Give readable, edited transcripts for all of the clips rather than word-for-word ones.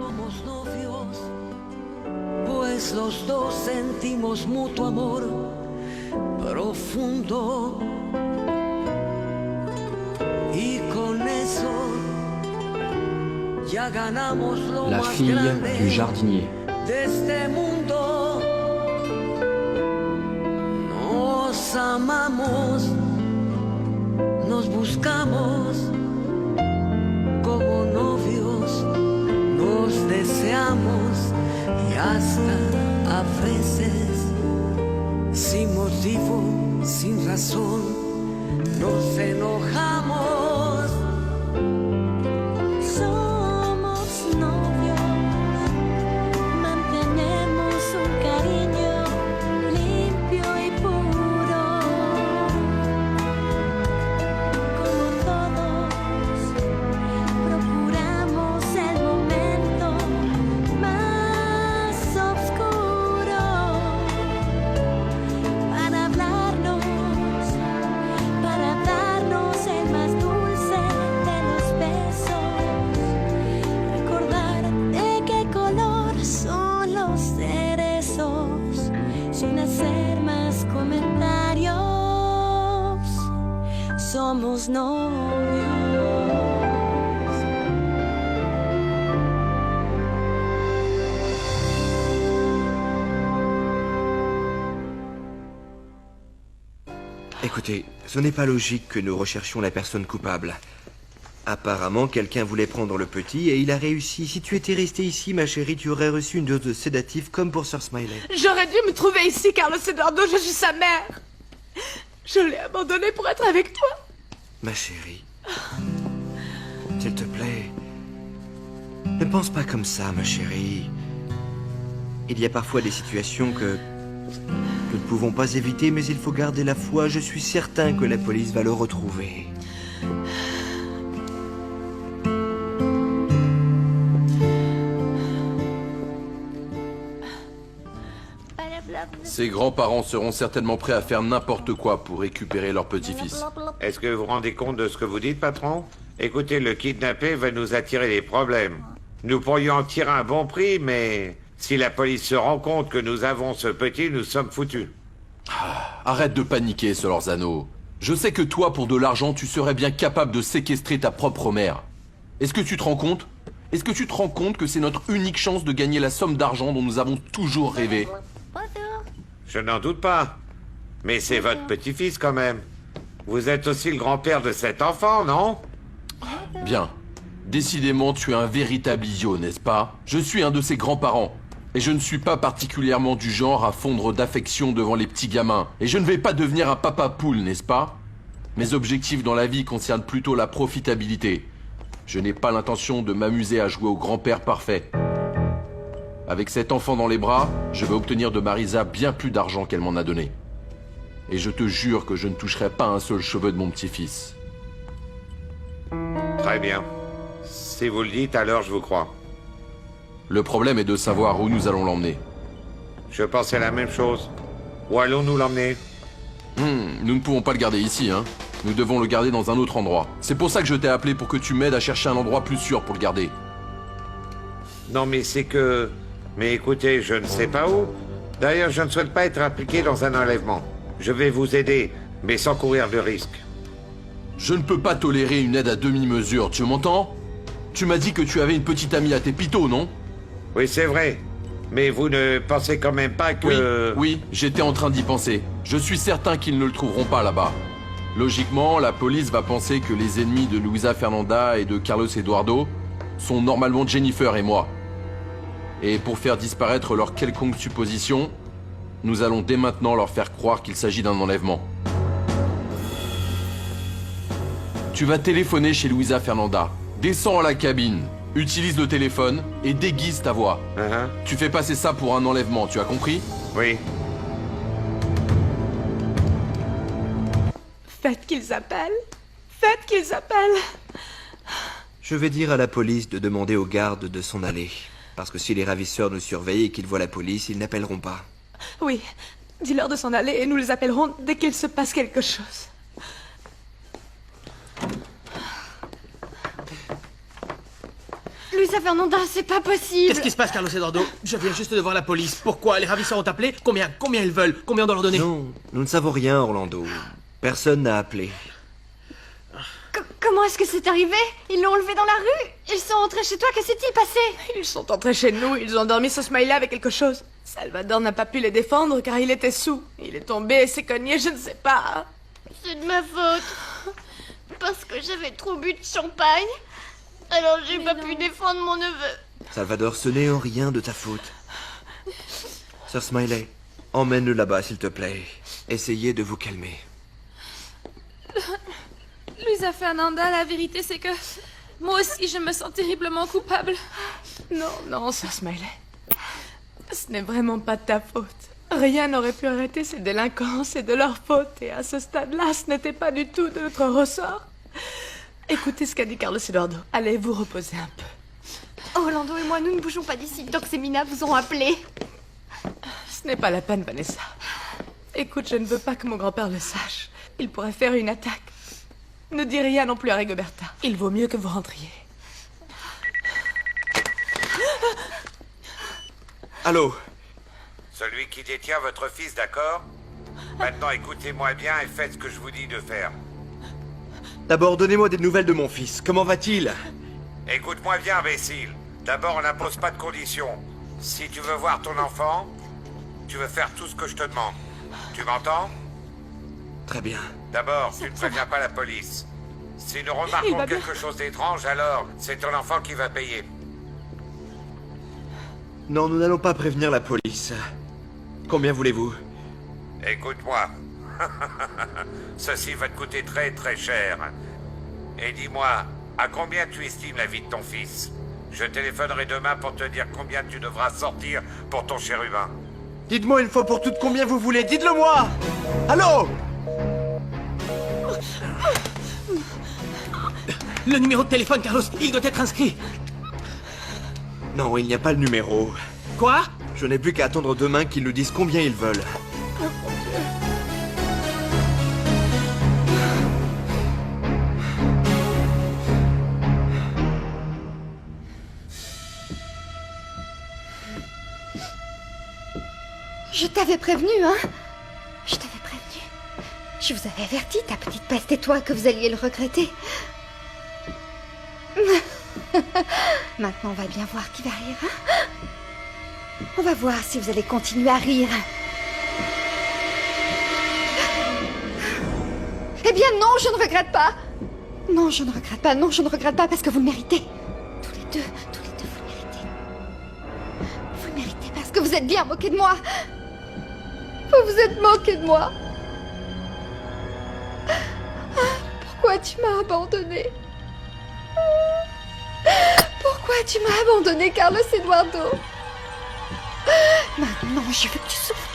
Somos novios, pues los dos sentimos mutuo amor profundo. Y con eso ya ganamos lo La más fille grande du jardinier. de este mundo. Nos amamos, nos buscamos como novios, nos deseamos y hasta a veces sin motivo, sin razón, nos enojamos. Somos novios, mantenemos un cariño limpio y puro. Como todos, procuramos el momento más oscuro para hablarnos, para darnos el más dulce de los besos, recordar de qué color son los cerezos, sin hacer más comentarios. Somos novios. Écoutez, ce n'est pas logique que nous recherchions la personne coupable. Apparemment, quelqu'un voulait prendre le petit et il a réussi. Si tu étais restée ici, ma chérie, tu aurais reçu une dose de sédatif comme pour Sir Smiley. J'aurais dû me trouver ici, Carlos Eduardo, je suis sa mère. Je l'ai abandonné pour être avec toi. Ma chérie, s'il te plaît, ne pense pas comme ça, ma chérie. Il y a parfois des situations que nous ne pouvons pas éviter, mais il faut garder la foi. Je suis certain que la police va le retrouver. Ses grands-parents seront certainement prêts à faire n'importe quoi pour récupérer leur petit-fils. Est-ce que vous vous rendez compte de ce que vous dites, patron? Écoutez, le kidnappé va nous attirer des problèmes. Nous pourrions en tirer un bon prix, mais si la police se rend compte que nous avons ce petit, nous sommes foutus. Arrête de paniquer, Solorzano. Je sais que toi, pour de l'argent, tu serais bien capable de séquestrer ta propre mère. Est-ce que tu te rends compte? Est-ce que tu te rends compte que c'est notre unique chance de gagner la somme d'argent dont nous avons toujours rêvé? Je n'en doute pas. Mais c'est votre petit-fils quand même. Vous êtes aussi le grand-père de cet enfant, non? Bien. Décidément, tu es un véritable idiot, n'est-ce pas? Je suis un de ses grands-parents. Et je ne suis pas particulièrement du genre à fondre d'affection devant les petits gamins. Et je ne vais pas devenir un papa poule, n'est-ce pas? Mes objectifs dans la vie concernent plutôt la profitabilité. Je n'ai pas l'intention de m'amuser à jouer au grand-père parfait. Avec cet enfant dans les bras, je vais obtenir de Marisa bien plus d'argent qu'elle m'en a donné. Et je te jure que je ne toucherai pas un seul cheveu de mon petit-fils. Très bien. Si vous le dites, alors je vous crois. Le problème est de savoir où nous allons l'emmener. Je pensais la même chose. Où allons-nous l'emmener? Nous ne pouvons pas le garder ici, hein. Nous devons le garder dans un autre endroit. C'est pour ça que je t'ai appelé, pour que tu m'aides à chercher un endroit plus sûr pour le garder. Non, mais c'est que... Mais écoutez, je ne sais pas où. D'ailleurs, je ne souhaite pas être impliqué dans un enlèvement. Je vais vous aider, mais sans courir de risque. Je ne peux pas tolérer une aide à demi-mesure, tu m'entends? Tu m'as dit que tu avais une petite amie à Tepito, non? Oui, c'est vrai. Mais vous ne pensez quand même pas que... Oui, j'étais en train d'y penser. Je suis certain qu'ils ne le trouveront pas là-bas. Logiquement, la police va penser que les ennemis de Luisa Fernanda et de Carlos Eduardo sont normalement Jennifer et moi. Et pour faire disparaître leur quelconque supposition, nous allons dès maintenant leur faire croire qu'il s'agit d'un enlèvement. Tu vas téléphoner chez Luisa Fernanda. Descends à la cabine, utilise le téléphone et déguise ta voix. Tu fais passer ça pour un enlèvement, tu as compris? Oui. Faites qu'ils appellent. Faites qu'ils appellent. Je vais dire à la police de demander aux gardes de s'en aller. Parce que si les ravisseurs nous surveillent et qu'ils voient la police, ils n'appelleront pas. Oui, dis-leur de s'en aller et nous les appellerons dès qu'il se passe quelque chose. Luisa Fernanda, c'est pas possible. Qu'est-ce qui se passe, Carlos Eduardo? Je viens juste de voir la police. Pourquoi? Les ravisseurs ont appelé? Combien ils veulent? Combien on doit leur donner? Non, nous ne savons rien, Orlando. Personne n'a appelé. Comment est-ce que c'est arrivé? Ils l'ont enlevé dans la rue. Ils sont entrés chez toi, que s'est-il passé? Ils sont entrés chez nous, ils ont endormi ce Smiley avec quelque chose. Salvador n'a pas pu les défendre car il était sous. Il est tombé et s'est cogné, je ne sais pas. C'est de ma faute. Parce que j'avais trop bu de champagne. Alors j'ai pas pu défendre mon neveu. Salvador, ce n'est en rien de ta faute. Sir Smiley, emmène-le là-bas, s'il te plaît. Essayez de vous calmer. Luisa Fernanda, la vérité c'est que moi aussi je me sens terriblement coupable. Non, Sir Smiley. Ce n'est vraiment pas de ta faute. Rien n'aurait pu arrêter ces délinquants, c'est de leur faute. Et à ce stade-là, ce n'était pas du tout de notre ressort. Écoutez ce qu'a dit Carlos Eduardo. Allez vous reposer un peu. Orlando et moi, nous ne bougeons pas d'ici tant que ces minas vous ont appelé. Ce n'est pas la peine, Vanessa. Écoute, je ne veux pas que mon grand-père le sache. Il pourrait faire une attaque. Ne dis rien non plus à Rigoberta. Il vaut mieux que vous rentriez. Allô? Celui qui détient votre fils, d'accord? Maintenant, écoutez-moi bien et faites ce que je vous dis de faire. D'abord, donnez-moi des nouvelles de mon fils. Comment va-t-il? Écoute-moi bien, imbécile. D'abord, on n'impose pas de conditions. Si tu veux voir ton enfant, tu veux faire tout ce que je te demande. Tu m'entends? Très bien. D'abord, tu ne préviens pas la police. Si nous remarquons quelque chose d'étrange, alors c'est ton enfant qui va payer. Non, nous n'allons pas prévenir la police. Combien voulez-vous? Écoute-moi. Ceci va te coûter très très cher. Et dis-moi, à combien tu estimes la vie de ton fils? Je téléphonerai demain pour te dire combien tu devras sortir pour ton chérubin. Dites-moi une fois pour toutes combien vous voulez. Dites-le-moi! Allô? Le numéro de téléphone, Carlos, il doit être inscrit. Non, il n'y a pas le numéro. Quoi? Je n'ai plus qu'à attendre demain qu'ils nous disent combien ils veulent. Je t'avais prévenu, hein? Je t'avais prévenu. Je vous avais averti, ta petite peste et toi, que vous alliez le regretter. Maintenant, on va bien voir qui va rire, hein? On va voir si vous allez continuer à rire. Eh bien non, je ne regrette pas. Non, je ne regrette pas, non, je ne regrette pas parce que vous le méritez. Tous les deux, vous le méritez. Vous le méritez parce que vous êtes bien moqué de moi. Vous vous êtes moqué de moi. Pourquoi tu m'as abandonné? Pourquoi tu m'as abandonné, Carlos Eduardo? Maintenant, je veux que tu souffres.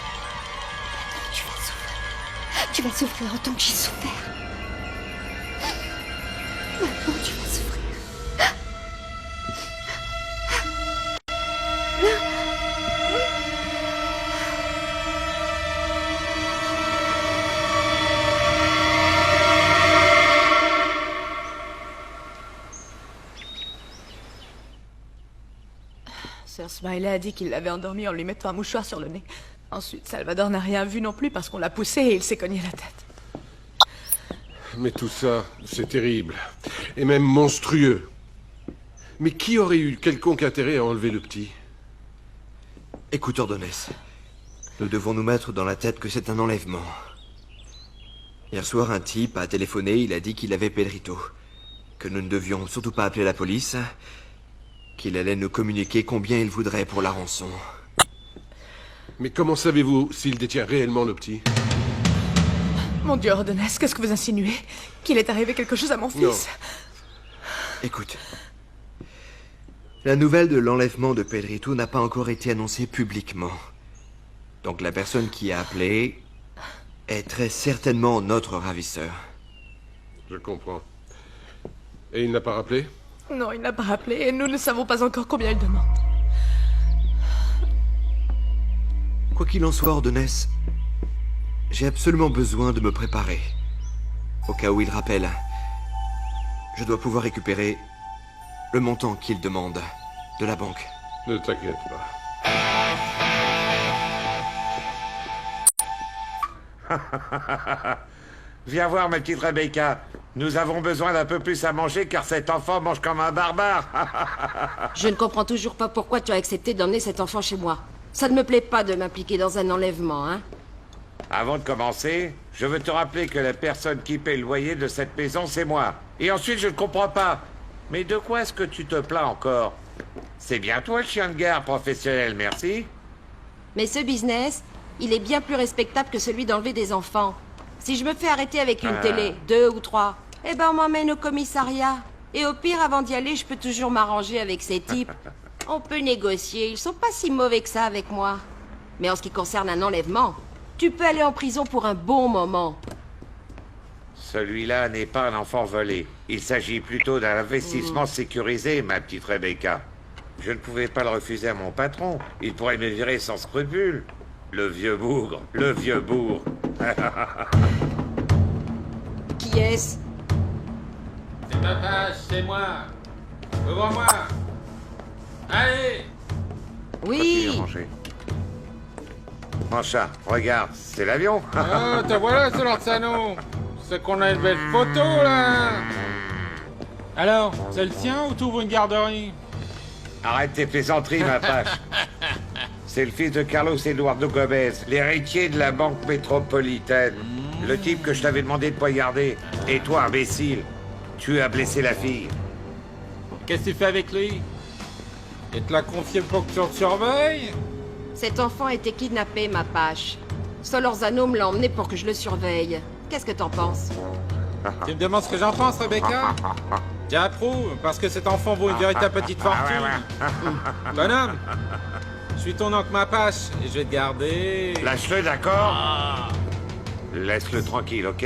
Maintenant, tu vas souffrir. Tu vas souffrir autant que j'ai souffert. Maintenant, tu vas souffrir. Sir Smiley a dit qu'il l'avait endormi en lui mettant un mouchoir sur le nez. Ensuite, Salvador n'a rien vu non plus parce qu'on l'a poussé et il s'est cogné la tête. Mais tout ça, c'est terrible. Et même monstrueux. Mais qui aurait eu quelconque intérêt à enlever le petit? Écoute, Ordonez. Nous devons nous mettre dans la tête que c'est un enlèvement. Hier soir, un type a téléphoné, il a dit qu'il avait Pedrito. Que nous ne devions surtout pas appeler la police. Qu'il allait nous communiquer combien il voudrait pour la rançon. Mais comment savez-vous s'il détient réellement le petit? Mon Dieu, Ordonez, qu'est-ce que vous insinuez? Qu'il est arrivé quelque chose à mon fils? Non. Écoute. La nouvelle de l'enlèvement de Pedrito n'a pas encore été annoncée publiquement. Donc la personne qui a appelé est très certainement notre ravisseur. Je comprends. Et il n'a pas rappelé? Non, il n'a pas rappelé et nous ne savons pas encore combien il demande. Quoi qu'il en soit, Ordonez, j'ai absolument besoin de me préparer. Au cas où il rappelle, je dois pouvoir récupérer le montant qu'il demande de la banque. Ne t'inquiète pas. Viens voir, ma petite Rebecca. Nous avons besoin d'un peu plus à manger car cet enfant mange comme un barbare. Je ne comprends toujours pas pourquoi tu as accepté d'emmener cet enfant chez moi. Ça ne me plaît pas de m'impliquer dans un enlèvement, hein. Avant de commencer, je veux te rappeler que la personne qui paie le loyer de cette maison, c'est moi. Et ensuite, je ne comprends pas. Mais de quoi est-ce que tu te plains encore? C'est bien toi le chien de gare professionnel, merci. Mais ce business, il est bien plus respectable que celui d'enlever des enfants. Si je me fais arrêter avec une télé, 2 ou 3, eh ben on m'emmène au commissariat. Et au pire, avant d'y aller, je peux toujours m'arranger avec ces types. On peut négocier, ils sont pas si mauvais que ça avec moi. Mais en ce qui concerne un enlèvement, tu peux aller en prison pour un bon moment. Celui-là n'est pas un enfant volé. Il s'agit plutôt d'un investissement sécurisé, ma petite Rebecca. Je ne pouvais pas le refuser à mon patron. Il pourrait me virer sans scrupule. Le vieux bougre, le vieux bourg. Qui est-ce? C'est ma page, c'est moi. Ouvre-moi. Allez. Oui. Continue à manger. Mon chat, regarde, c'est l'avion. Oh, te voilà, Solorzano. C'est qu'on a une belle photo, là. Alors, c'est le tien ou t'ouvres une garderie? Arrête tes plaisanteries, ma page. C'est le fils de Carlos Eduardo Gomez, l'héritier de la banque métropolitaine. Le type que je t'avais demandé de poignarder. Et toi, imbécile, tu as blessé la fille. Qu'est-ce que tu fais avec lui? Il te l'a confié pour que tu le surveilles? Cet enfant a été kidnappé, ma pâche. Solorzano me l'a emmené pour que je le surveille. Qu'est-ce que t'en penses? Tu me demandes ce que j'en pense, Rebecca? J'approuve, parce que cet enfant vaut une véritable petite fortune. Bonhomme, suis ton oncle ma pâche et je vais te garder. Lâche-le, d'accord? Laisse-le tranquille, ok?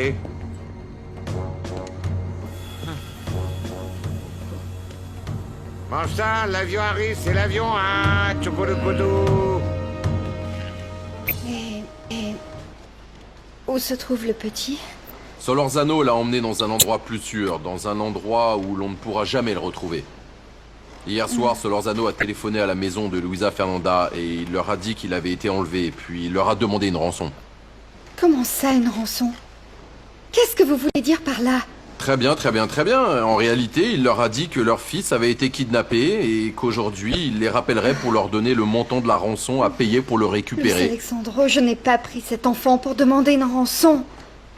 Mange ça, l'avion arrive, c'est l'avion, hein? Tchoukouloukoudou. Et où se trouve le petit? Solorzano l'a emmené dans un endroit plus sûr, dans un endroit où l'on ne pourra jamais le retrouver. Hier soir, Solorzano a téléphoné à la maison de Luisa Fernanda et il leur a dit qu'il avait été enlevé, puis il leur a demandé une rançon. Comment ça, une rançon? Qu'est-ce que vous voulez dire par là? Très bien, très bien, très bien. En réalité, il leur a dit que leur fils avait été kidnappé et qu'aujourd'hui, il les rappellerait pour leur donner le montant de la rançon à payer pour le Luis récupérer. Alexandro, je n'ai pas pris cet enfant pour demander une rançon.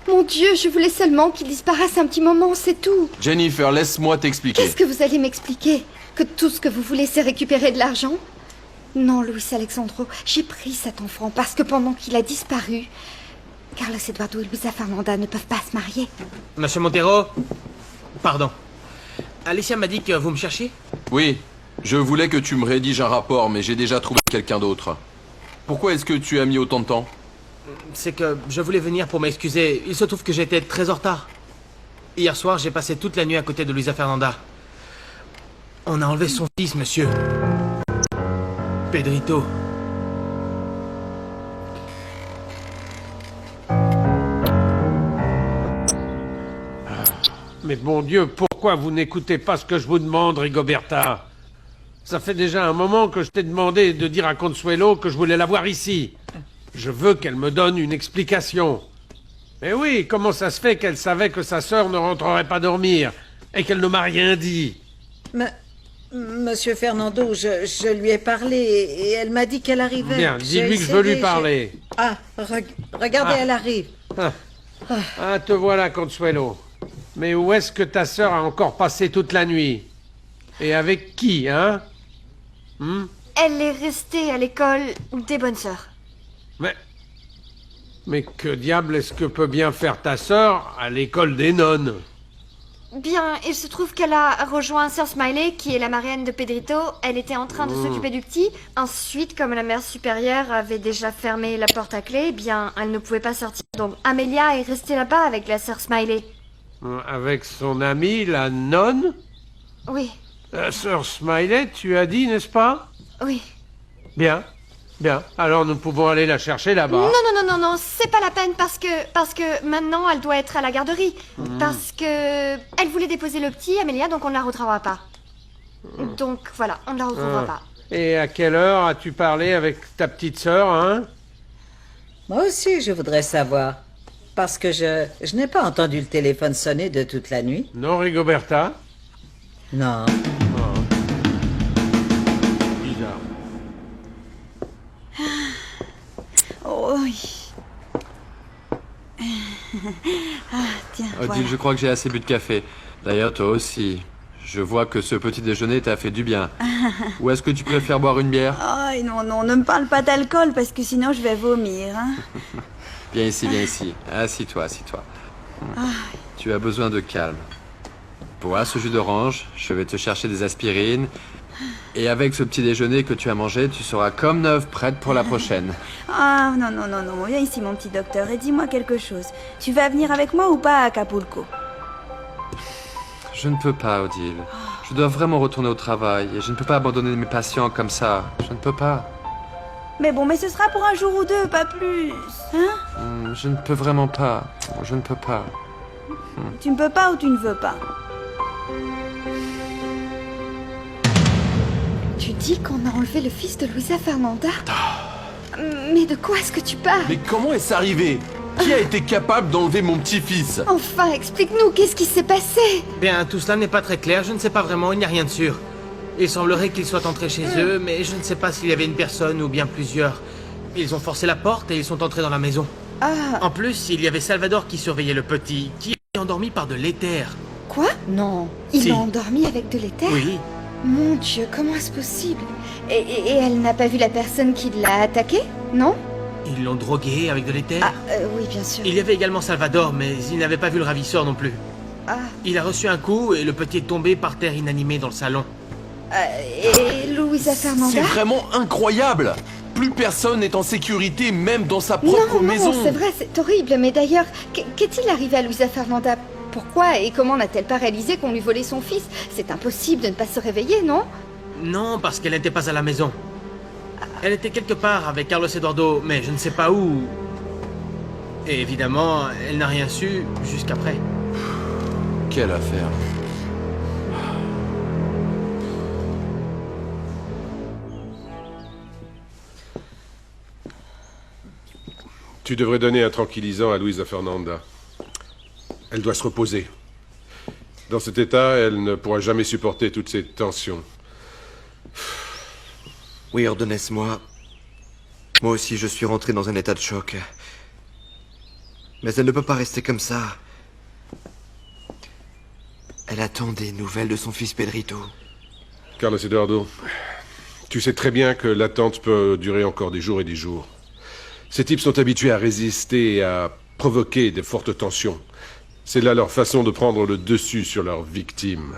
Mon Dieu, je voulais seulement qu'il disparaisse un petit moment, c'est tout. Jennifer, laisse-moi t'expliquer. Qu'est-ce que vous allez m'expliquer? Que tout ce que vous voulez, c'est récupérer de l'argent? Non, Luis Alexandro, j'ai pris cet enfant parce que pendant qu'il a disparu, Carlos Eduardo et Luisa Fernanda ne peuvent pas se marier. Monsieur Montero? Pardon. Alicia m'a dit que vous me cherchiez? Oui, je voulais que tu me rédiges un rapport, mais j'ai déjà trouvé quelqu'un d'autre. Pourquoi est-ce que tu as mis autant de temps? C'est que je voulais venir pour m'excuser. Il se trouve que j'étais très en retard. Hier soir, j'ai passé toute la nuit à côté de Luisa Fernanda. On a enlevé son fils, monsieur. Pedrito. Mais bon Dieu, pourquoi vous n'écoutez pas ce que je vous demande, Rigoberta? Ça fait déjà un moment que je t'ai demandé de dire à Consuelo que je voulais la voir ici. Je veux qu'elle me donne une explication. Mais oui, comment ça se fait qu'elle savait que sa sœur ne rentrerait pas dormir et qu'elle ne m'a rien dit? Monsieur Fernando, je lui ai parlé et elle m'a dit qu'elle arrivait. Bien, dis-lui que je veux lui parler. Ah, regardez, elle arrive. Ah, te voilà, Consuelo. Mais où est-ce que ta sœur a encore passé toute la nuit? Et avec qui, hein? Elle est restée à l'école des bonnes sœurs. Mais que diable est-ce que peut bien faire ta sœur à l'école des nonnes? Bien, il se trouve qu'elle a rejoint Sœur Smiley, qui est la marraine de Pedrito. Elle était en train de s'occuper du petit. Ensuite, comme la mère supérieure avait déjà fermé la porte à clé, bien, elle ne pouvait pas sortir. Donc, Amelia est restée là-bas avec la Sœur Smiley. Avec son amie, la nonne? Oui, La sœur Smiley, tu as dit, n'est-ce pas? oui. Bien. Bien. Alors nous pouvons aller la chercher là-bas. Non, c'est pas la peine parce que maintenant elle doit être à la garderie. Parce que elle voulait déposer le petit, Amelia, donc on ne la retrouvera pas. Donc voilà, on ne la retrouvera pas. Et à quelle heure as-tu parlé avec ta petite sœur, hein? Moi aussi, je voudrais savoir. Parce que je n'ai pas entendu le téléphone sonner de toute la nuit. Non, Rigoberta? Non. Bizarre. Oh oui. Ah, tiens, Odile, voilà. je crois que j'ai assez bu de café. D'ailleurs, toi aussi. Je vois que ce petit déjeuner t'a fait du bien. Ou est-ce que tu préfères boire une bière? Oh non, non, ne me parle pas d'alcool parce que sinon je vais vomir. Hein. Viens ici, viens ici. Assis-toi, assis-toi. Ah. Tu as besoin de calme. Bois ce jus d'orange, je vais te chercher des aspirines. Et avec ce petit déjeuner que tu as mangé, tu seras comme neuve, prête pour la prochaine. Ah non, non, non, non, viens ici mon petit docteur et dis-moi quelque chose. Tu vas venir avec moi ou pas à Acapulco? Je ne peux pas, Odile. Je dois vraiment retourner au travail et je ne peux pas abandonner mes patients comme ça. Je ne peux pas. Mais bon, mais ce sera pour un jour ou deux, pas plus. Hein? Je ne peux vraiment pas. Je ne peux pas. Tu ne peux pas ou tu ne veux pas? Tu dis qu'on a enlevé le fils de Luisa Fernanda? Mais de quoi est-ce que tu parles? Mais comment est-ce arrivé? Qui a été capable d'enlever mon petit-fils? Enfin, explique-nous, qu'est-ce qui s'est passé? Bien, tout cela n'est pas très clair, je ne sais pas vraiment, il n'y a rien de sûr. Il semblerait qu'ils soient entrés chez eux, mais je ne sais pas s'il y avait une personne ou bien plusieurs. Ils ont forcé la porte et ils sont entrés dans la maison. Ah. En plus, il y avait Salvador qui surveillait le petit, qui est endormi par de l'éther. Quoi? Non. Ils Si. l'ont endormi avec de l'éther? Oui. Mon Dieu, comment est-ce possible? Et elle n'a pas vu la personne qui l'a attaqué? Non? Ils l'ont drogué avec de l'éther. Ah, oui, bien sûr. Il y avait également Salvador, mais il n'avait pas vu le ravisseur non plus. Ah. Il a reçu un coup et le petit est tombé par terre inanimé dans le salon. Et Luisa Fernanda? C'est vraiment incroyable! Plus personne n'est en sécurité, même dans sa propre maison. Non, c'est vrai, c'est horrible. Mais d'ailleurs, qu'est-il arrivé à Luisa Fernanda? Pourquoi et comment n'a-t-elle pas réalisé qu'on lui volait son fils? C'est impossible de ne pas se réveiller, non? Non, parce qu'elle n'était pas à la maison. Elle était quelque part avec Carlos Eduardo, mais je ne sais pas où. Et évidemment, elle n'a rien su jusqu'après. Quelle affaire. Tu devrais donner un tranquillisant à Luisa Fernanda. Elle doit se reposer. Dans cet état, elle ne pourra jamais supporter toutes ces tensions. Oui, Ordonez-moi. Moi aussi, je suis rentré dans un état de choc. Mais elle ne peut pas rester comme ça. Elle attend des nouvelles de son fils Pedrito. Carlos Eduardo, tu sais très bien que l'attente peut durer encore des jours et des jours. Ces types sont habitués à résister et à provoquer des fortes tensions. C'est là leur façon de prendre le dessus sur leurs victimes.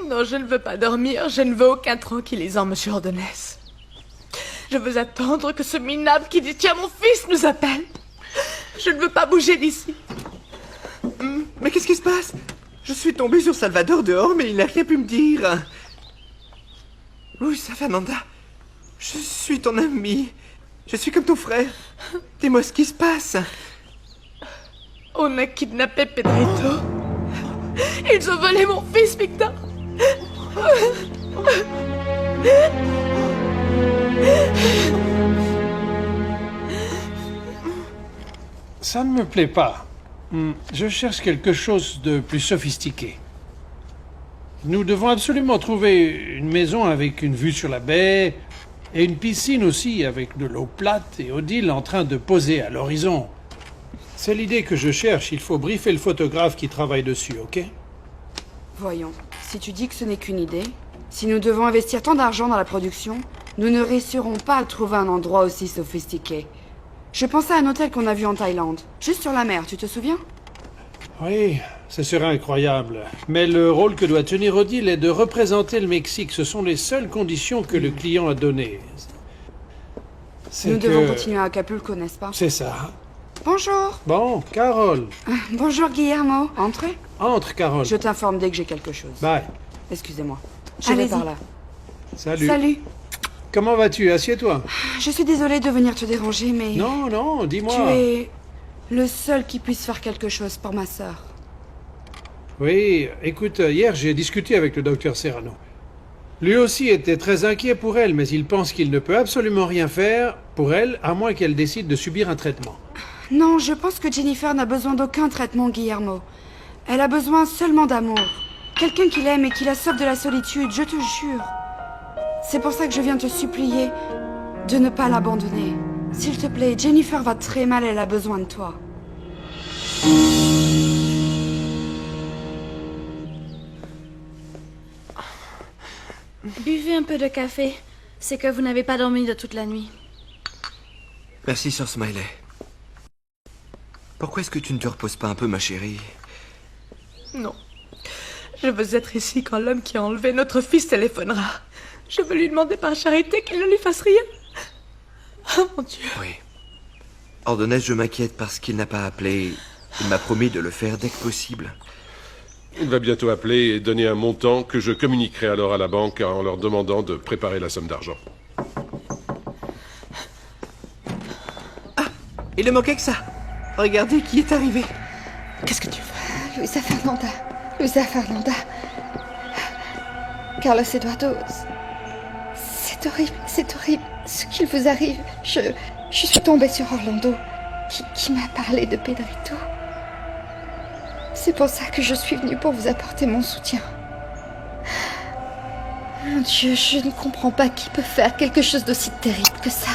Non, je ne veux pas dormir, je ne veux aucun tranquillisant, monsieur Ordonez. Je veux attendre que ce minable qui détient mon fils nous appelle. Je ne veux pas bouger d'ici. Mais qu'est-ce qui se passe? Je suis tombé sur Salvador dehors, mais il n'a rien pu me dire. Luisa Fernanda, je suis ton ami. Je suis comme ton frère. Dis-moi ce qui se passe. On a kidnappé Pedrito. Ils ont volé mon fils, Victor. Ça ne me plaît pas. Je cherche quelque chose de plus sophistiqué. Nous devons absolument trouver une maison avec une vue sur la baie et une piscine aussi avec de l'eau plate et Odile en train de poser à l'horizon. C'est l'idée que je cherche. Il faut briefer le photographe qui travaille dessus, ok? Voyons, si tu dis que ce n'est qu'une idée, si nous devons investir tant d'argent dans la production, nous ne réussirons pas à trouver un endroit aussi sophistiqué. Je pensais à un hôtel qu'on a vu en Thaïlande, juste sur la mer, tu te souviens? Oui, ce serait incroyable. Mais le rôle que doit tenir Odile est de représenter le Mexique. Ce sont les seules conditions que le client a données. Nous devons continuer à Acapulco, n'est-ce pas? C'est ça. Bonjour. Bon, Carole. Bonjour Guillermo. Entrez. Entre, Carole. Je t'informe dès que j'ai quelque chose. Bye. Excusez-moi. Je vais Allez-y. par là. Salut. Salut. Comment vas-tu? Assieds-toi. Je suis désolée de venir te déranger, mais... Non, non, dis-moi. Tu es le seul qui puisse faire quelque chose pour ma sœur. Oui, écoute, hier j'ai discuté avec le docteur Serrano. Lui aussi était très inquiet pour elle, mais il pense qu'il ne peut absolument rien faire pour elle, à moins qu'elle décide de subir un traitement. Non, je pense que Jennifer n'a besoin d'aucun traitement, Guillermo. Elle a besoin seulement d'amour. Quelqu'un qui l'aime et qui la sauve de la solitude, je te jure. C'est pour ça que je viens te supplier de ne pas l'abandonner. S'il te plaît, Jennifer va très mal, elle a besoin de toi. Buvez un peu de café. C'est que vous n'avez pas dormi de toute la nuit. Merci, Sir Smiley. Pourquoi est-ce que tu ne te reposes pas un peu, ma chérie? Non. Je veux être ici quand l'homme qui a enlevé notre fils téléphonera. Je veux lui demander par charité qu'il ne lui fasse rien. Oh mon Dieu. Oui. Ordonez, je m'inquiète parce qu'il n'a pas appelé. Il m'a promis de le faire dès que possible. Il va bientôt appeler et donner un montant que je communiquerai alors à la banque en leur demandant de préparer la somme d'argent. Il ne manquait que ça. Regardez qui est arrivé. Qu'est-ce que tu fais? Luisa Fernanda. Luisa Fernanda. Carlos Eduardo. C'est horrible ce qu'il vous arrive. Je suis tombée sur Orlando, qui m'a parlé de Pedrito. C'est pour ça que je suis venue pour vous apporter mon soutien. Mon Dieu, je ne comprends pas qui peut faire quelque chose d'aussi terrible que ça.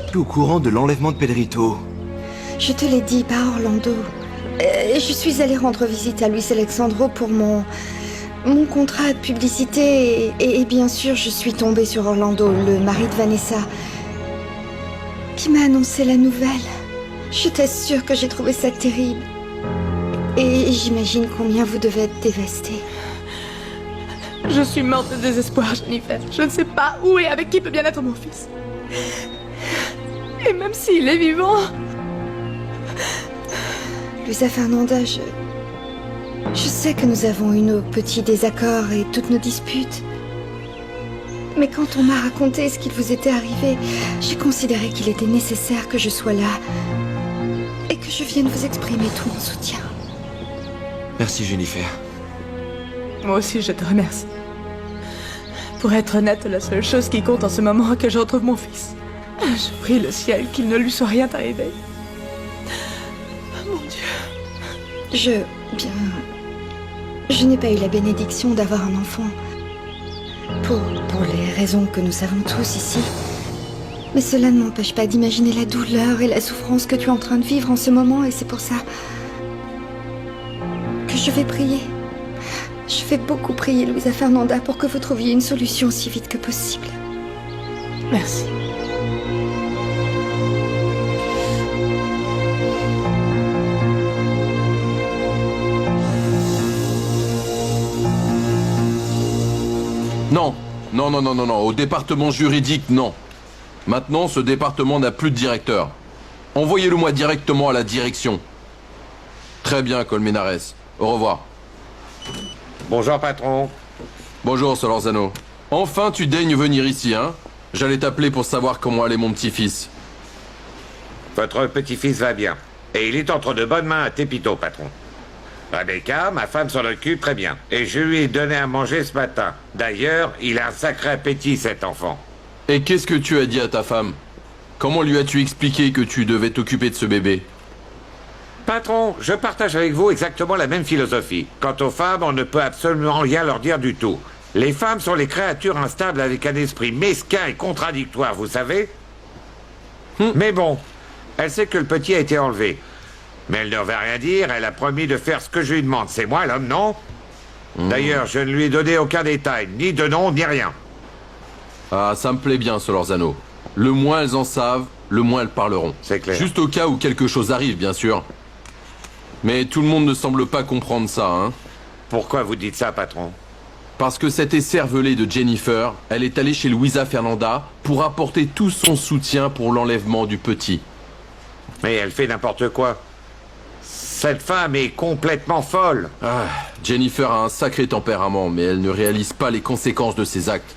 Tu es au courant de l'enlèvement de Pedrito? Je te l'ai dit, pas Orlando. Je suis allée rendre visite à Luis Alexandro pour mon contrat de publicité et bien sûr je suis tombée sur Orlando, le mari de Vanessa, qui m'a annoncé la nouvelle. Je t'assure que j'ai trouvé ça terrible. Et j'imagine combien vous devez être dévastés. Je suis morte de désespoir, Jennifer. Je ne sais pas où et avec qui peut bien être mon fils. Et même s'il est vivant... Luisa Fernanda, je sais que nous avons eu nos petits désaccords et toutes nos disputes. Mais quand on m'a raconté ce qu'il vous était arrivé, j'ai considéré qu'il était nécessaire que je sois là et que je vienne vous exprimer tout mon soutien. Merci, Jennifer. Moi aussi, je te remercie. Pour être honnête, la seule chose qui compte en ce moment est que je retrouve mon fils. Je prie le ciel qu'il ne lui soit rien arrivé. Mon Dieu. Je n'ai pas eu la bénédiction d'avoir un enfant. Pour les raisons que nous savons tous ici. Mais cela ne m'empêche pas d'imaginer la douleur et la souffrance que tu es en train de vivre en ce moment, et c'est pour ça que je vais prier. Je vais beaucoup prier, Luisa Fernanda, pour que vous trouviez une solution aussi vite que possible. Merci. Non, non, non, non, non, non, au département juridique, non. Maintenant, ce département n'a plus de directeur. Envoyez-le-moi directement à la direction. Très bien, Colmenares. Au revoir. Bonjour, patron. Bonjour, Solorzano. Enfin, tu daignes venir ici, hein? J'allais t'appeler pour savoir comment allait mon petit-fils. Votre petit-fils va bien. Et il est entre de bonnes mains à Tepito, patron. Rebecca, ma femme s'en occupe très bien. Et je lui ai donné à manger ce matin. D'ailleurs, il a un sacré appétit, cet enfant. Et qu'est-ce que tu as dit à ta femme? Comment lui as-tu expliqué que tu devais t'occuper de ce bébé? Patron, je partage avec vous exactement la même philosophie. Quant aux femmes, on ne peut absolument rien leur dire du tout. Les femmes sont les créatures instables avec un esprit mesquin et contradictoire, vous savez? Mais bon, elle sait que le petit a été enlevé. Mais elle ne veut rien dire, elle a promis de faire ce que je lui demande. C'est moi l'homme, non? D'ailleurs, je ne lui ai donné aucun détail, ni de nom, ni rien. Ah, ça me plaît bien, Solorzano. Le moins elles en savent, le moins elles parleront. C'est clair. Juste au cas où quelque chose arrive, bien sûr. Mais tout le monde ne semble pas comprendre ça, hein. Pourquoi vous dites ça, patron? Parce que cette écervelée de Jennifer, elle est allée chez Luisa Fernanda pour apporter tout son soutien pour l'enlèvement du petit. Mais elle fait n'importe quoi. Cette femme est complètement folle. Ah, Jennifer a un sacré tempérament, mais elle ne réalise pas les conséquences de ses actes.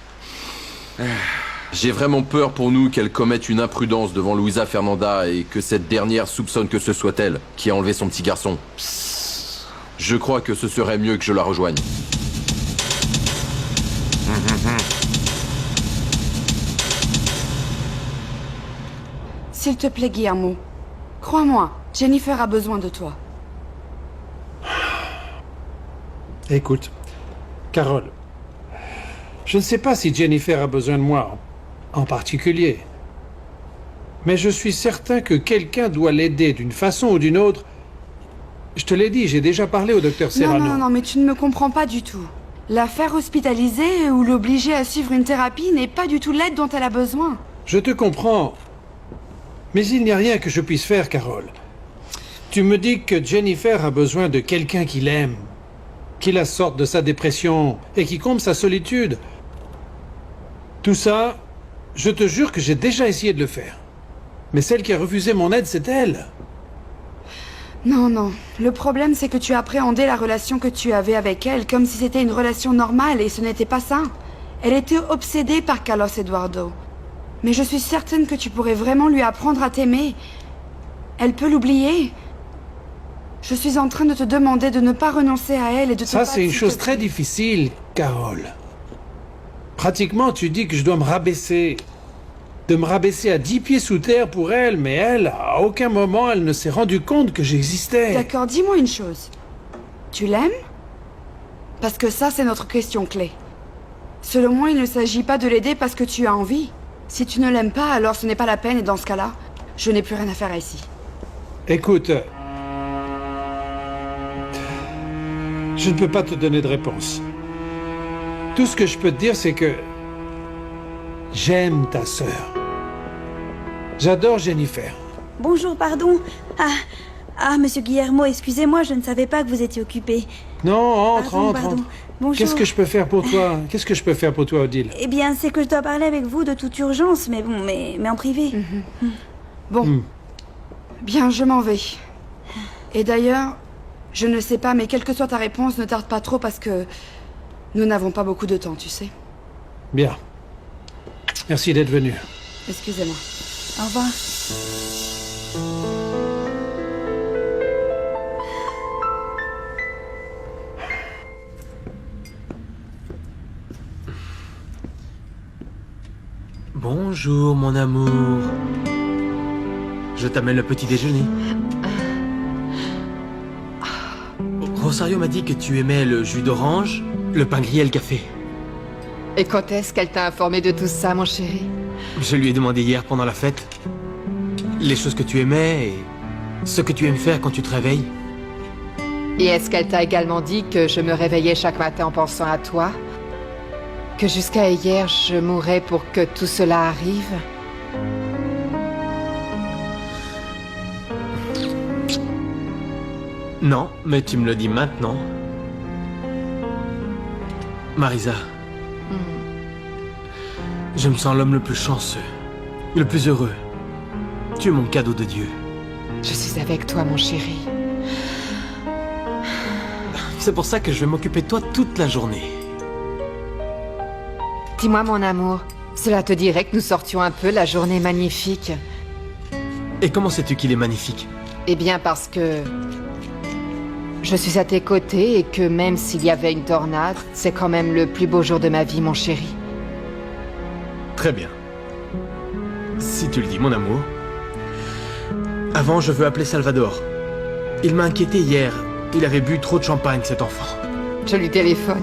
J'ai vraiment peur pour nous qu'elle commette une imprudence devant Luisa Fernanda et que cette dernière soupçonne que ce soit elle qui a enlevé son petit garçon. Je crois que ce serait mieux que je la rejoigne. S'il te plaît, Guillermo. Crois-moi, Jennifer a besoin de toi. Écoute, Carole, je ne sais pas si Jennifer a besoin de moi en particulier, mais je suis certain que quelqu'un doit l'aider d'une façon ou d'une autre. Je te l'ai dit, j'ai déjà parlé au docteur Serrano. Non, mais tu ne me comprends pas du tout. La faire hospitaliser ou l'obliger à suivre une thérapie n'est pas du tout l'aide dont elle a besoin. Je te comprends, mais il n'y a rien que je puisse faire, Carole. Tu me dis que Jennifer a besoin de quelqu'un qui l'aime, qui la sorte de sa dépression et qui comble sa solitude. Tout ça, je te jure que j'ai déjà essayé de le faire. Mais celle qui a refusé mon aide, c'est elle. Non. Le problème, c'est que tu appréhendais la relation que tu avais avec elle comme si c'était une relation normale et ce n'était pas ça. Elle était obsédée par Carlos Eduardo. Mais je suis certaine que tu pourrais vraiment lui apprendre à t'aimer. Elle peut l'oublier. Je suis en train de te demander de ne pas renoncer à elle et de te... Ça, c'est une chose très difficile, Carole. Pratiquement, tu dis que je dois me rabaisser. De me rabaisser à 10 pieds sous terre pour elle, mais elle, à aucun moment, elle ne s'est rendue compte que j'existais. D'accord, dis-moi une chose. Tu l'aimes? Parce que ça, c'est notre question clé. Selon moi, il ne s'agit pas de l'aider parce que tu as envie. Si tu ne l'aimes pas, alors ce n'est pas la peine et dans ce cas-là, je n'ai plus rien à faire ici. Écoute, je ne peux pas te donner de réponse. Tout ce que je peux te dire, c'est que j'aime ta sœur. J'adore Jennifer. Bonjour, pardon. Ah, monsieur Guillermo, excusez-moi, je ne savais pas que vous étiez occupé. Non, entre. Pardon. Bonjour. Qu'est-ce que je peux faire pour toi? Qu'est-ce que je peux faire pour toi, Odile? Eh bien, c'est que je dois parler avec vous de toute urgence, mais bon, mais en privé. Bon. Bien, je m'en vais. Et d'ailleurs, je ne sais pas, mais quelle que soit ta réponse, ne tarde pas trop parce que nous n'avons pas beaucoup de temps, tu sais. Bien. Merci d'être venu. Excusez-moi. Au revoir. Bonjour, mon amour. Je t'amène le petit déjeuner. Rosario m'a dit que tu aimais le jus d'orange, le pain grillé et le café. Et quand est-ce qu'elle t'a informé de tout ça, mon chéri? Je lui ai demandé hier pendant la fête les choses que tu aimais et ce que tu aimes faire quand tu te réveilles. Et est-ce qu'elle t'a également dit que je me réveillais chaque matin en pensant à toi? Que jusqu'à hier, je mourrais pour que tout cela arrive? Non, mais tu me le dis maintenant. Marisa. Je me sens l'homme le plus chanceux, le plus heureux. Tu es mon cadeau de Dieu. Je suis avec toi, mon chéri. C'est pour ça que je vais m'occuper de toi toute la journée. Dis-moi, mon amour, cela te dirait que nous sortions un peu? La journée est magnifique. Et comment sais-tu qu'il est magnifique? Eh bien, parce que je suis à tes côtés et que même s'il y avait une tornade, c'est quand même le plus beau jour de ma vie, mon chéri. Très bien. Si tu le dis, mon amour. Avant, je veux appeler Salvador. Il m'a inquiété hier. Il avait bu trop de champagne, cet enfant. Je lui téléphone.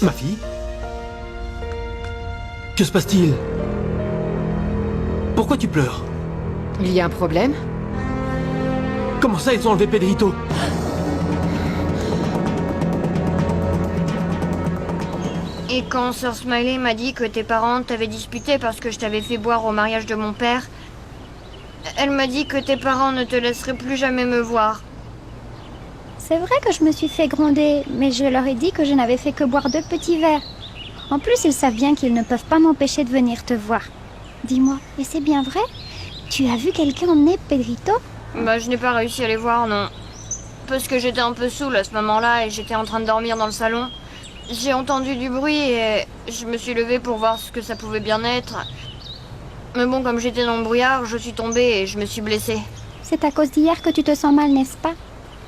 Ma fille? Que se passe-t-il? Pourquoi tu pleures? Il y a un problème? Comment ça, ils ont enlevé Pedrito? Et quand Sœur Smiley m'a dit que tes parents t'avaient disputé parce que je t'avais fait boire au mariage de mon père, elle m'a dit que tes parents ne te laisseraient plus jamais me voir. C'est vrai que je me suis fait gronder, mais je leur ai dit que je n'avais fait que boire 2 petits verres. En plus, ils savent bien qu'ils ne peuvent pas m'empêcher de venir te voir. Dis-moi, et c'est bien vrai? Tu as vu quelqu'un emmener Pedrito? Bah, je n'ai pas réussi à les voir, non. parce que j'étais un peu saoule à ce moment-là et j'étais en train de dormir dans le salon. J'ai entendu du bruit et je me suis levée pour voir ce que ça pouvait bien être. Mais bon, comme j'étais dans le brouillard, je suis tombée et je me suis blessée. C'est à cause d'hier que tu te sens mal, n'est-ce pas?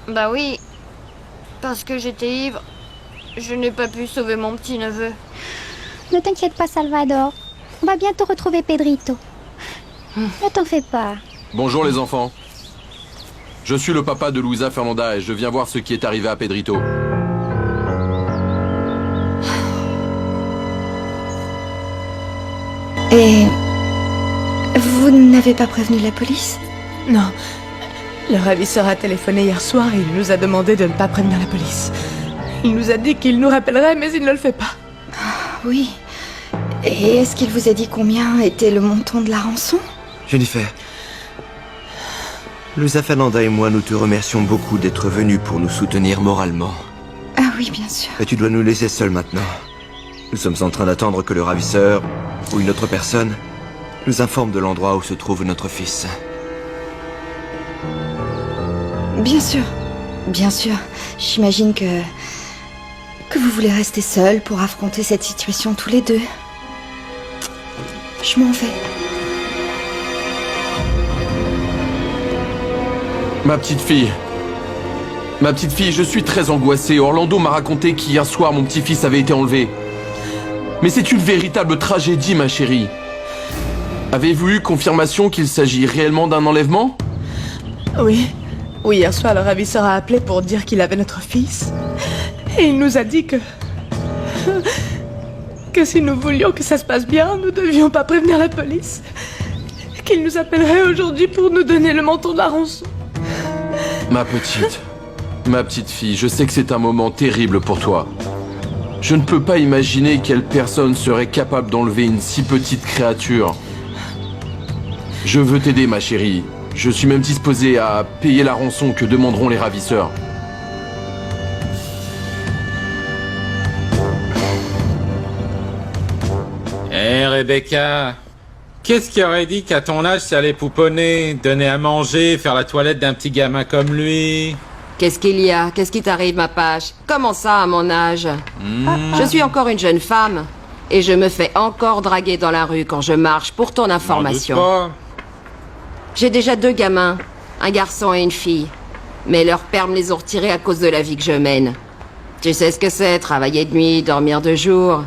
Bah oui, parce que j'étais ivre. Je n'ai pas pu sauver mon petit-neveu. Ne t'inquiète pas, Salvador. On va bientôt retrouver Pedrito. Ne t'en fais pas. Bonjour les enfants. Je suis le papa de Luisa Fernanda et je viens voir ce qui est arrivé à Pedrito. Et... vous n'avez pas prévenu la police? Non. Le ravisseur a téléphoné hier soir et il nous a demandé de ne pas prévenir la police. Il nous a dit qu'il nous rappellerait, mais il ne le fait pas. Oui. Et est-ce qu'il vous a dit combien était le montant de la rançon? Jennifer, Luisa Fernanda et moi, nous te remercions beaucoup d'être venue pour nous soutenir moralement. Ah oui, bien sûr. Mais tu dois nous laisser seuls maintenant. Nous sommes en train d'attendre que le ravisseur, ou une autre personne, nous informe de l'endroit où se trouve notre fils. Bien sûr. Bien sûr. J'imagine que vous voulez rester seuls pour affronter cette situation tous les deux. Je m'en vais. Ma petite fille, je suis très angoissé. Orlando m'a raconté qu'hier soir, mon petit-fils avait été enlevé. Mais c'est une véritable tragédie, ma chérie. Avez-vous eu confirmation qu'il s'agit réellement d'un enlèvement? Oui. Oui, hier soir, le ravisseur a appelé pour dire qu'il avait notre fils. Et il nous a dit que si nous voulions que ça se passe bien, nous ne devions pas prévenir la police. Qu'il nous appellerait aujourd'hui pour nous donner le montant de la rançon. Ma petite fille, je sais que c'est un moment terrible pour toi. Je ne peux pas imaginer quelle personne serait capable d'enlever une si petite créature. Je veux t'aider, ma chérie. Je suis même disposé à payer la rançon que demanderont les ravisseurs. Hé, Rebecca, qu'est-ce qui aurait dit qu'à ton âge, ça allait pouponner, donner à manger, faire la toilette d'un petit gamin comme lui? Qu'est-ce qu'il y a? Qu'est-ce qui t'arrive, ma page? Comment ça, à mon âge? Je suis encore une jeune femme. Et je me fais encore draguer dans la rue quand je marche, pour ton information. J'ai déjà 2 gamins, un garçon et une fille. Mais leurs pères me les ont retirés à cause de la vie que je mène. Tu sais ce que c'est, travailler de nuit, dormir de jour.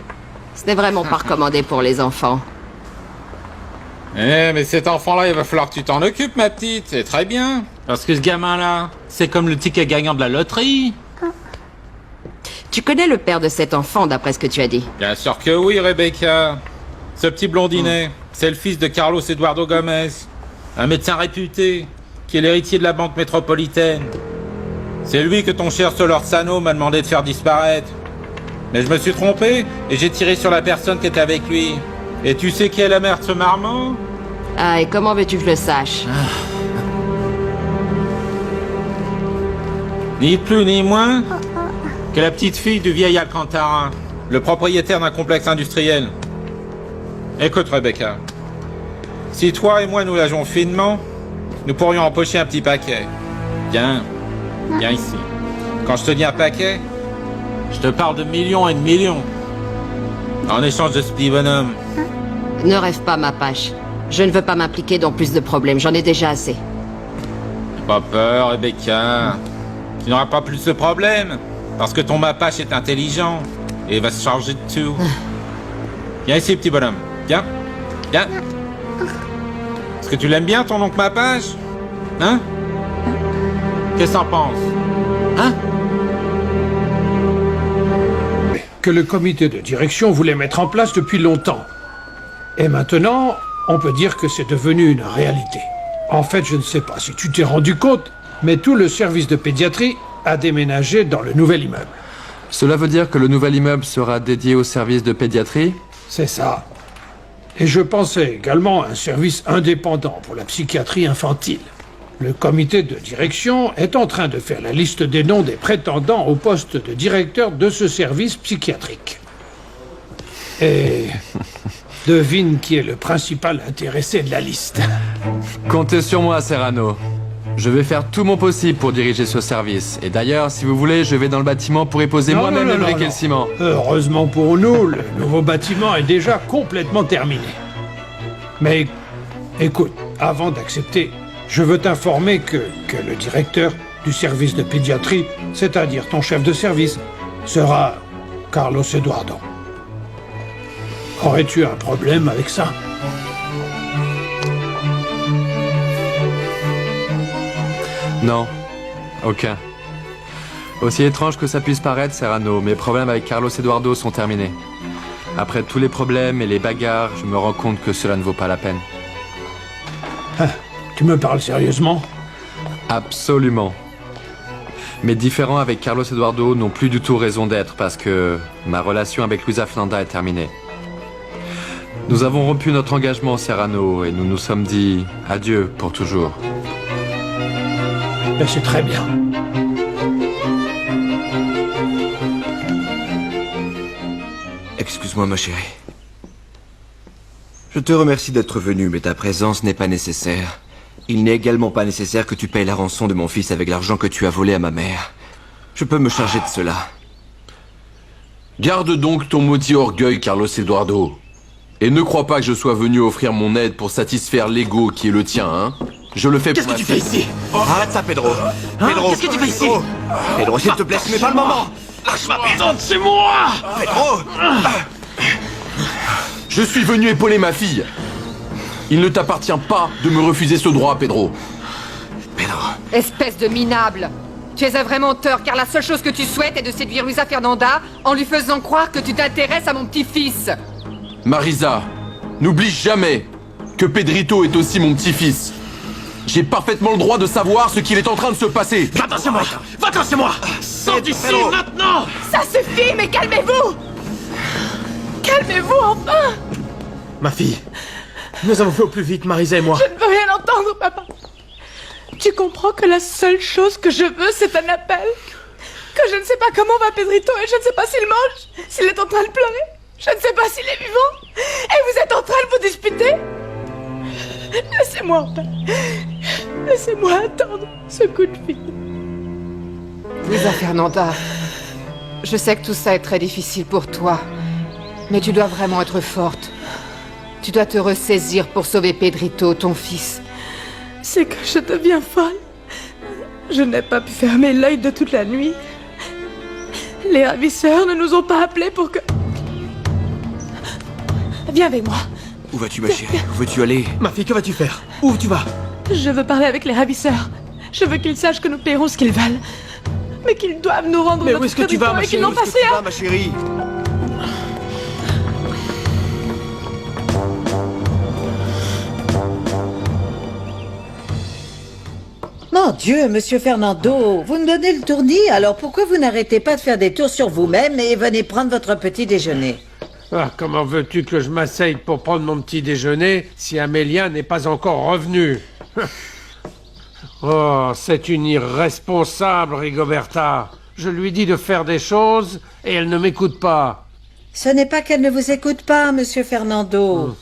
Ce n'est vraiment pas recommandé pour les enfants. Eh, mais cet enfant-là, il va falloir que tu t'en occupes, ma petite. C'est très bien. Parce que ce gamin-là, c'est comme le ticket gagnant de la loterie. Tu connais le père de cet enfant, d'après ce que tu as dit? Bien sûr que oui, Rebecca. Ce petit blondinet, c'est le fils de Carlos Eduardo Gomez. Un médecin réputé, qui est l'héritier de la banque métropolitaine. C'est lui que ton cher Solorzano m'a demandé de faire disparaître. Mais je me suis trompé, et j'ai tiré sur la personne qui était avec lui. Et tu sais qui est la mère de ce marmot? Ah, et comment veux-tu que je le sache? Ni plus ni moins que la petite fille du vieil Alcantara, le propriétaire d'un complexe industriel. Écoute, Rebecca, si toi et moi nous l'agions finement, nous pourrions empocher un petit paquet. Viens ici. Quand je te dis un paquet, je te parle de millions et de millions. En échange de ce petit bonhomme. Ne rêve pas, ma page. Je ne veux pas m'impliquer dans plus de problèmes, j'en ai déjà assez. N'aie pas peur, Rebecca. Tu n'auras pas plus de problèmes. Parce que ton Mapache est intelligent. Et il va se charger de tout. Viens ici, petit bonhomme. Viens. Est-ce que tu l'aimes bien, ton oncle Mapache? Hein? Qu'est-ce que t'en penses? Hein? Que le comité de direction voulait mettre en place depuis longtemps. Et maintenant, on peut dire que c'est devenu une réalité. En fait, je ne sais pas si tu t'es rendu compte, mais tout le service de pédiatrie a déménagé dans le nouvel immeuble. Cela veut dire que le nouvel immeuble sera dédié au service de pédiatrie? C'est ça. Et je pensais également à un service indépendant pour la psychiatrie infantile. Le comité de direction est en train de faire la liste des noms des prétendants au poste de directeur de ce service psychiatrique. Et devine qui est le principal intéressé de la liste. Comptez sur moi, Serrano. Je vais faire tout mon possible pour diriger ce service. Et d'ailleurs, si vous voulez, je vais dans le bâtiment pour y poser moi-même les briques et le ciment. Heureusement pour nous, le nouveau bâtiment est déjà complètement terminé. Mais écoute, avant d'accepter, je veux t'informer que le directeur du service de pédiatrie, c'est-à-dire ton chef de service, sera Carlos Eduardo. Aurais-tu un problème avec ça? Non, aucun. Aussi étrange que ça puisse paraître, Serrano, mes problèmes avec Carlos Eduardo sont terminés. Après tous les problèmes et les bagarres, je me rends compte que cela ne vaut pas la peine. Ah, tu me parles sérieusement? Absolument. Mes différends avec Carlos Eduardo n'ont plus du tout raison d'être parce que ma relation avec Luisa Fernanda est terminée. Nous avons rompu notre engagement, Serrano, et nous nous sommes dit adieu pour toujours. Ben, c'est très bien. Excuse-moi, ma chérie. Je te remercie d'être venu, mais ta présence n'est pas nécessaire. Il n'est également pas nécessaire que tu payes la rançon de mon fils avec l'argent que tu as volé à ma mère. Je peux me charger de cela. Garde donc ton maudit orgueil, Carlos Eduardo. Et ne crois pas que je sois venu offrir mon aide pour satisfaire l'ego qui est le tien, hein. Je le fais pour ma fille. Qu'est-ce que tu fais ici? Arrête ça, Pedro. Pedro, qu'est-ce que tu fais ici? Pedro, s'il te plaît, ce n'est pas le moment. Lâche-moi, Pedro, c'est moi! Pedro! Je suis venu épauler ma fille. Il ne t'appartient pas de me refuser ce droit, Pedro. Pedro. Espèce de minable! Tu es un vrai menteur, car la seule chose que tu souhaites est de séduire Luisa Fernanda en lui faisant croire que tu t'intéresses à mon petit-fils. Marisa, n'oublie jamais que Pedrito est aussi mon petit-fils. J'ai parfaitement le droit de savoir ce qu'il est en train de se passer. Va-t'en, c'est moi! Va-t'en, c'est moi! Sors d'ici maintenant! Ça suffit, mais calmez-vous! Calmez-vous, enfin! Ma fille, nous avons fait au plus vite, Marisa et moi. Je ne veux rien entendre, papa. Tu comprends que la seule chose que je veux, c'est un appel? Que je ne sais pas comment va Pedrito et je ne sais pas s'il mange, s'il est en train de pleurer. Je ne sais pas s'il est vivant. Et vous êtes en train de vous disputer? Laissez-moi, enfin. Laissez-moi attendre ce coup de fil. Luisa Fernanda, je sais que tout ça est très difficile pour toi, mais tu dois vraiment être forte. Tu dois te ressaisir pour sauver Pedrito, ton fils. C'est que je deviens folle. Je n'ai pas pu fermer l'œil de toute la nuit. Les ravisseurs ne nous ont pas appelés pour que... Viens avec moi. Où vas-tu, ma chérie? Où veux-tu aller? Ma fille, que vas-tu faire? Où tu vas? Je veux parler avec les ravisseurs. Je veux qu'ils sachent que nous paierons ce qu'ils veulent. Mais qu'ils doivent nous rendre Mais notre où est-ce que tu vas, ma et qu'ils chérie? n'ont pas fait un... ma chérie? Mon Dieu, Monsieur Fernando, vous me donnez le tournis, alors pourquoi vous n'arrêtez pas de faire des tours sur vous-même et venez prendre votre petit déjeuner? Ah, comment veux-tu que je m'asseye pour prendre mon petit déjeuner si Amélia n'est pas encore revenue? Oh, c'est une irresponsable, Rigoberta. Je lui dis de faire des choses et elle ne m'écoute pas. Ce n'est pas qu'elle ne vous écoute pas, Monsieur Fernando.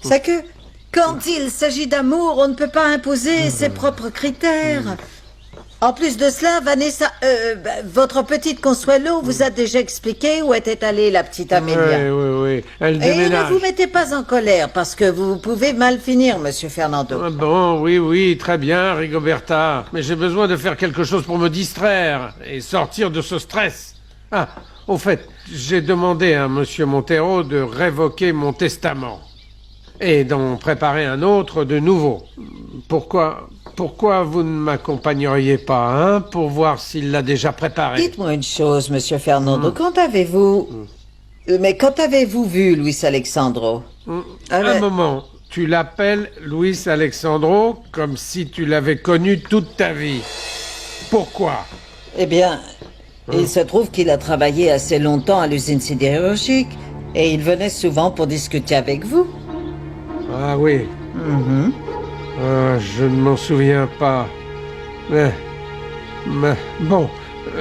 C'est que, quand il s'agit d'amour, on ne peut pas imposer ses propres critères. En plus de cela, Vanessa, votre petite Consuelo vous a déjà expliqué où était allée la petite Amélia. Oui. Elle Et déménage. ne vous mettez pas en colère, parce que vous pouvez mal finir, Monsieur Fernando. Ah bon, oui, très bien, Rigoberta. Mais j'ai besoin de faire quelque chose pour me distraire et sortir de ce stress. Ah, au fait, j'ai demandé à Monsieur Montero de révoquer mon testament et d'en préparer un autre de nouveau. Pourquoi vous ne m'accompagneriez pas, hein, pour voir s'il l'a déjà préparé? Dites-moi une chose, Monsieur Fernando, quand avez-vous... Mais quand avez-vous vu Luis Alexandro? Un moment, tu l'appelles Luis Alexandro comme si tu l'avais connu toute ta vie. Pourquoi? Eh bien, il se trouve qu'il a travaillé assez longtemps à l'usine sidérurgique et il venait souvent pour discuter avec vous. Ah oui. Ah, je ne m'en souviens pas. Mais bon,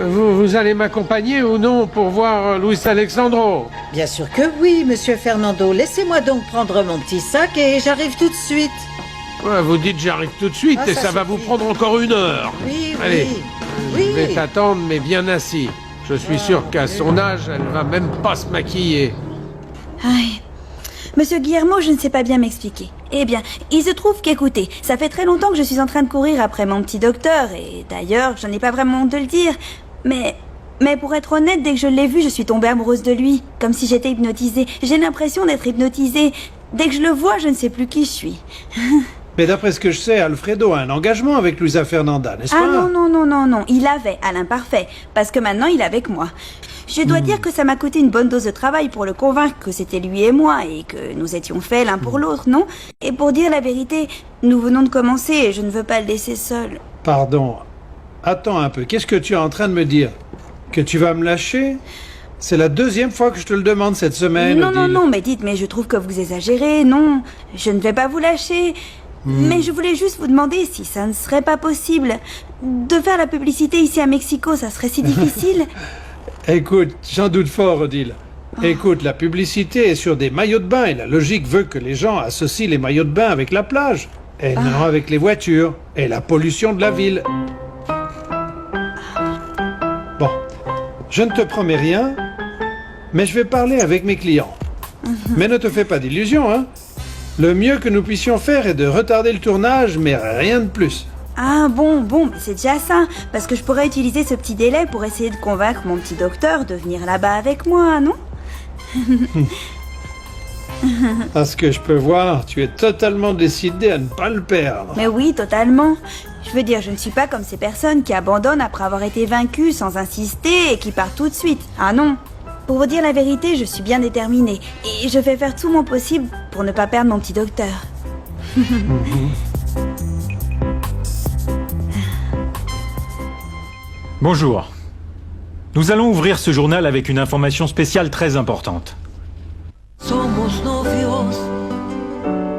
vous allez m'accompagner ou non pour voir Luis Alexandro? Bien sûr que oui, Monsieur Fernando. Laissez-moi donc prendre mon petit sac et j'arrive tout de suite. Ouais, vous dites j'arrive tout de suite Ah, et ça va vous prendre encore 1 heure. Oui, Allez, oui. je vais t'attendre, mais bien assis. Je suis sûr qu'à son âge, elle va même pas se maquiller. Aïe. Monsieur Guillermo, je ne sais pas bien m'expliquer. Eh bien, il se trouve qu'écoutez, ça fait très longtemps que je suis en train de courir après mon petit docteur, et d'ailleurs, je n'ai pas vraiment honte de le dire, mais pour être honnête, dès que je l'ai vu, je suis tombée amoureuse de lui, comme si j'étais hypnotisée. J'ai l'impression d'être hypnotisée. Dès que je le vois, je ne sais plus qui je suis. Mais d'après ce que je sais, Alfredo a un engagement avec Luisa Fernanda, n'est-ce pas? Ah non, il avait, à l'imparfait, parce que maintenant il est avec moi. Je dois dire que ça m'a coûté une bonne dose de travail pour le convaincre que c'était lui et moi, et que nous étions faits l'un pour l'autre, non? Et pour dire la vérité, nous venons de commencer et je ne veux pas le laisser seul. Pardon. Attends un peu, qu'est-ce que tu es en train de me dire? Que tu vas me lâcher? C'est la 2e fois que je te le demande cette semaine, Odile. Non, mais dites, mais je trouve que vous exagérez, non. Je ne vais pas vous lâcher. Mais je voulais juste vous demander si ça ne serait pas possible de faire la publicité ici à Mexico, ça serait si difficile. Écoute, j'en doute fort, Odile. Écoute, la publicité est sur des maillots de bain et la logique veut que les gens associent les maillots de bain avec la plage. Et non avec les voitures et la pollution de la ville. Bon, je ne te promets rien, mais je vais parler avec mes clients. Mais ne te fais pas d'illusions, hein. Le mieux que nous puissions faire est de retarder le tournage, mais rien de plus. Ah bon, mais c'est déjà ça, parce que je pourrais utiliser ce petit délai pour essayer de convaincre mon petit docteur de venir là-bas avec moi, non? À ce que je peux voir, tu es totalement décidé à ne pas le perdre. Mais oui, totalement. Je veux dire, je ne suis pas comme ces personnes qui abandonnent après avoir été vaincues sans insister et qui partent tout de suite. Ah non. Pour vous dire la vérité, je suis bien déterminée. Et je vais faire tout mon possible pour ne pas perdre mon petit docteur. Bonjour. Nous allons ouvrir ce journal avec une information spéciale très importante. Somos novios,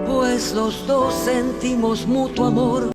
pues los dos sentimos mutuo amor.